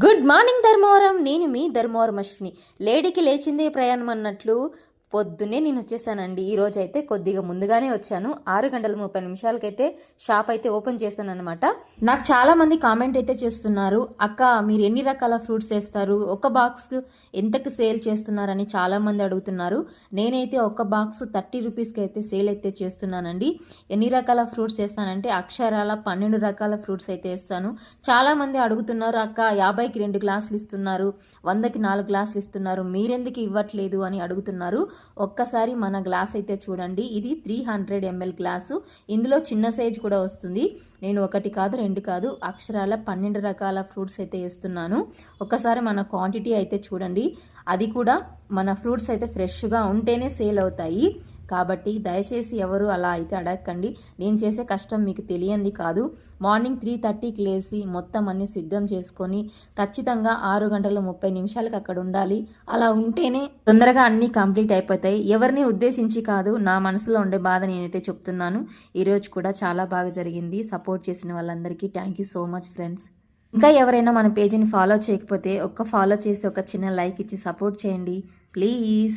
Good morning Dharmavaram. నేను మీ ధర్మవరం అశ్విని. లేడీకి లేచిందే ప్రయాణం అన్నట్లు పొద్దున్నే నేను వచ్చేసానండి. ఈరోజు అయితే కొద్దిగా ముందుగానే వచ్చాను. 6:30 షాప్ అయితే ఓపెన్ చేశాను అనమాట. నాకు చాలా మంది కామెంట్ అయితే చేస్తున్నారు, అక్క మీరు ఎన్ని రకాల ఫ్రూట్స్ వేస్తారు, ఒక బాక్స్ ఎంతకు సేల్ చేస్తున్నారని చాలా మంది అడుగుతున్నారు. నేనైతే ఒక బాక్స్ 30 రూపీస్కి అయితే సేల్ అయితే చేస్తున్నానండి. ఎన్ని రకాల ఫ్రూట్స్ వేస్తానంటే అక్షరాల 12 రకాల ఫ్రూట్స్ అయితే వేస్తాను. చాలా మంది అడుగుతున్నారు, అక్క 50కి 2 గ్లాసులు ఇస్తున్నారు, 100కి 4 గ్లాసులు ఇస్తున్నారు, మీరెందుకు ఇవ్వట్లేదు అని అడుగుతున్నారు. ఒక్కసారి మన గ్లాస్ అయితే చూడండి. ఇది 300 ml గ్లాసు. ఇందులో చిన్న సైజు కూడా వస్తుంది. నేను 1 కాదు 2 కాదు అక్షరాల 12 రకాల ఫ్రూట్స్ అయితే వేస్తున్నాను. ఒక్కసారి మన క్వాంటిటీ అయితే చూడండి. అది కూడా మన ఫ్రూట్స్ అయితే ఫ్రెష్గా ఉంటేనే సేల్ అవుతాయి. కాబట్టి దయచేసి ఎవరు అలా అయితే అడగకండి. నేను చేసే కష్టం మీకు తెలియంది కాదు. మార్నింగ్ 3:30కి లేచి మొత్తం అన్ని సిద్ధం చేసుకొని ఖచ్చితంగా 6:30 అక్కడ ఉండాలి. అలా ఉంటేనే తొందరగా అన్నీ కంప్లీట్ అయిపోతాయి. ఎవరిని ఉద్దేశించి కాదు, నా మనసులో ఉండే బాధ నేనైతే చెప్తున్నాను. ఈరోజు కూడా చాలా బాగా జరిగింది. సపోర్ట్ చేసిన వాళ్ళందరికీ thank you so much friends. ఇంకా ఎవరైనా మన పేజీని ఫాలో చేయకపోతే ఒక్క ఫాలో చేసి ఒక చిన్న లైక్ ఇచ్చి సపోర్ట్ చేయండి ప్లీజ్.